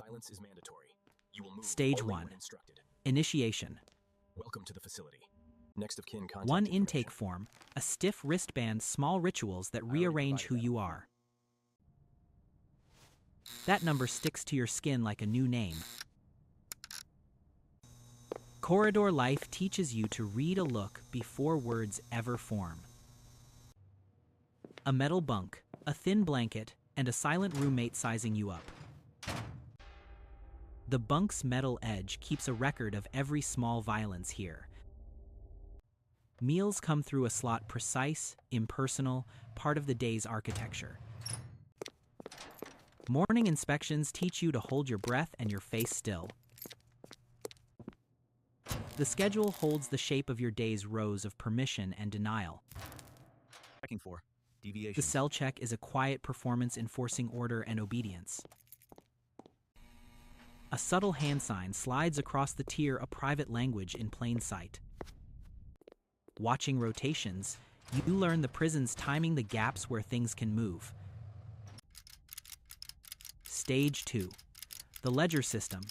Silence is mandatory. You will move Stage only 1. when instructed. Initiation. Welcome to the facility. Next of kin contact 1 information. intake form, a stiff wristband, small rituals that rearrange who you are. That number sticks to your skin like a new name. Corridor life teaches you to read a look before words ever form. A metal bunk, a thin blanket, and a silent roommate sizing you up. The bunk's metal edge keeps a record of every small violence here. Meals come through a slot precise, impersonal, part of the day's architecture. Morning inspections teach you to hold your breath and your face still. The schedule holds the shape of your day's rows of permission and denial. Checking for deviation. The cell check is a quiet performance enforcing order and obedience. A subtle hand sign slides across the tier, a private language in plain sight. Watching rotations, you learn the prison's timing, the gaps where things can move. Stage 2. The ledger system.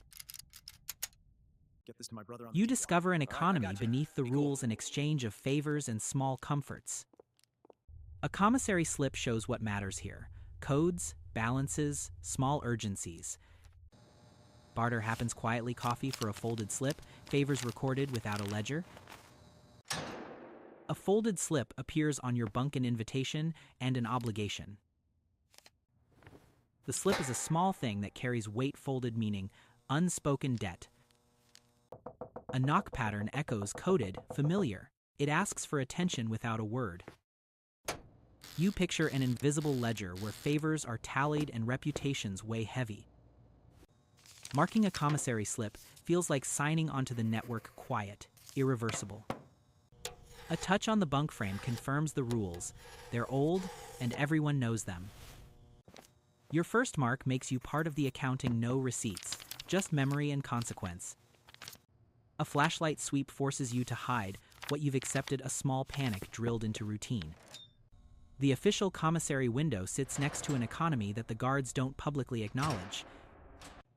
Get this to my brother on You the discover an All right, I economy gotcha. beneath the Be cool. rules and exchange of favors and small comforts. A commissary slip shows what matters here: codes, balances, small urgencies. Barter happens quietly, coffee for a folded slip, favors recorded without a ledger. A folded slip appears on your bunk, an invitation and an obligation. The slip is a small thing that carries weight, folded meaning, unspoken debt. A knock pattern echoes, coded, familiar. It asks for attention without a word. You picture an invisible ledger where favors are tallied and reputations weigh heavy. Marking a commissary slip feels like signing onto the network, quiet, irreversible. A touch on the bunk frame confirms the rules. They're old, and everyone knows them. Your first mark makes you part of the accounting, no receipts, just memory and consequence. A flashlight sweep forces you to hide what you've accepted, a small panic drilled into routine. The official commissary window sits next to an economy that the guards don't publicly acknowledge.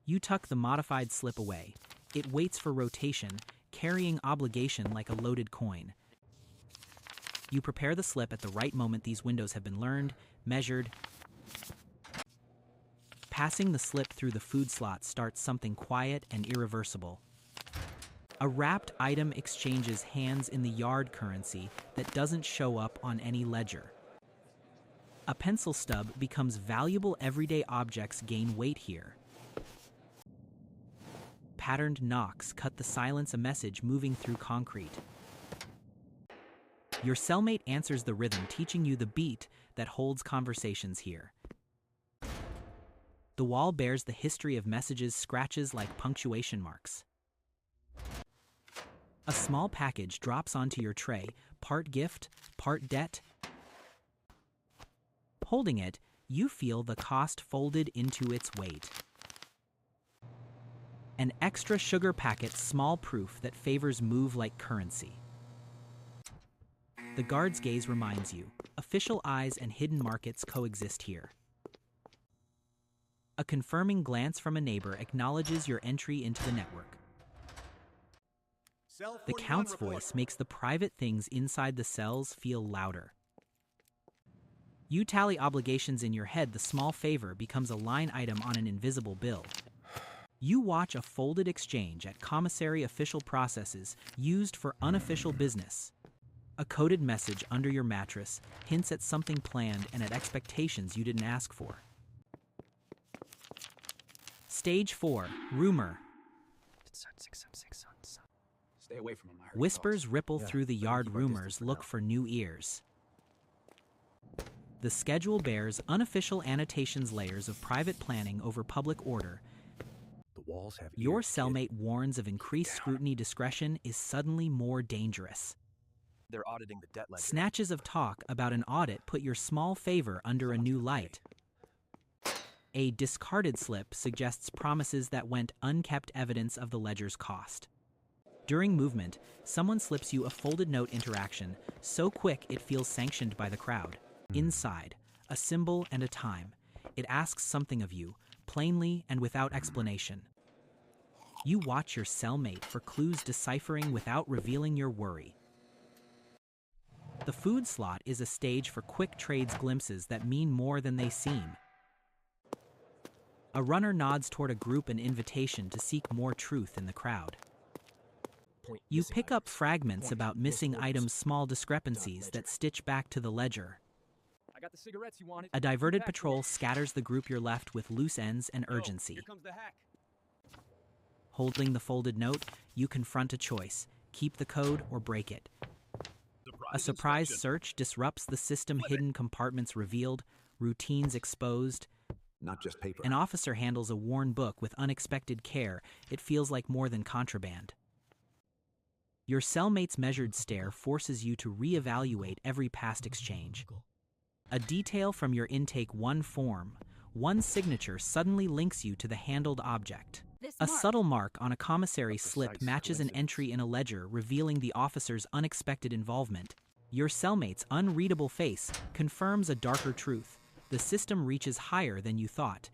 You tuck the modified slip away. It waits for rotation, carrying obligation like a loaded coin. You prepare the slip at the right moment. These windows have been learned, measured. Passing the slip through the food slot starts something quiet and irreversible. A wrapped item exchanges hands in the yard, currency that doesn't show up on any ledger. A pencil stub becomes valuable. Everyday objects gain weight here. Patterned knocks cut the silence, a message moving through concrete. Your cellmate answers the rhythm, teaching you the beat that holds conversations here. The wall bears the history of messages, scratches like punctuation marks. A small package drops onto your tray, part gift, part debt. Holding it, you feel the cost folded into its weight. An extra sugar packet, small proof that favors move like currency. The guard's gaze reminds you, official eyes and hidden markets coexist here. A confirming glance from a neighbor acknowledges your entry into the network. Cell The 41 count's report. voice makes the private things inside the cells feel louder. You tally obligations in your head. The small favor becomes a line item on an invisible bill. You watch a folded exchange at commissary, official processes used for unofficial business. A coded message under your mattress hints at something planned and at expectations you didn't ask for. Stage 4. Rumor. Stay away from him. I heard Whispers calls. ripple Yeah, through the better yard. keep our distance Rumors for look now. for new ears. The schedule bears unofficial annotations, layers of private planning over public order. The walls have Your ears, kid. cellmate warns of increased scrutiny. Discretion is suddenly more dangerous. They're auditing the debt ledger. Snatches of talk about an audit put your small favor under a new light. A discarded slip suggests promises that went unkept, evidence of the ledger's cost. During movement, someone slips you a folded note, interaction, so quick it feels sanctioned by the crowd. Inside, a symbol and a time. It asks something of you, plainly and without explanation. You watch your cellmate for clues, deciphering without revealing your worry. The food slot is a stage for quick trades, glimpses that mean more than they seem. A runner nods toward a group, an invitation to seek more truth in the crowd. You pick up fragments about missing items, small discrepancies that stitch back to the ledger. I got the cigarettes you wanted. A diverted patrol scatters the group. You're left with loose ends and urgency. Here comes the hack. Holding the folded note, you confront a choice: keep the code or break it. A surprise search disrupts the system, hidden compartments revealed, routines exposed. Not just paper. An officer handles a worn book with unexpected care. It feels like more than contraband. Your cellmate's measured stare forces you to reevaluate every past exchange. A detail from your intake, one form, one signature, suddenly links you to the handled object. A subtle mark on a commissary slip matches an entry in a ledger, revealing the officer's unexpected involvement. Your cellmate's unreadable face confirms a darker truth. The system reaches higher than you thought.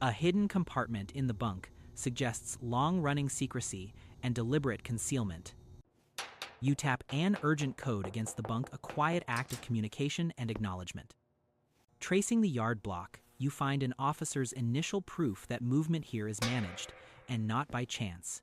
A hidden compartment in the bunk suggests long-running secrecy and deliberate concealment. You tap an urgent code against the bunk, a quiet act of communication and acknowledgement. Tracing the yard block, you find an officer's initial proof that movement here is managed, and not by chance.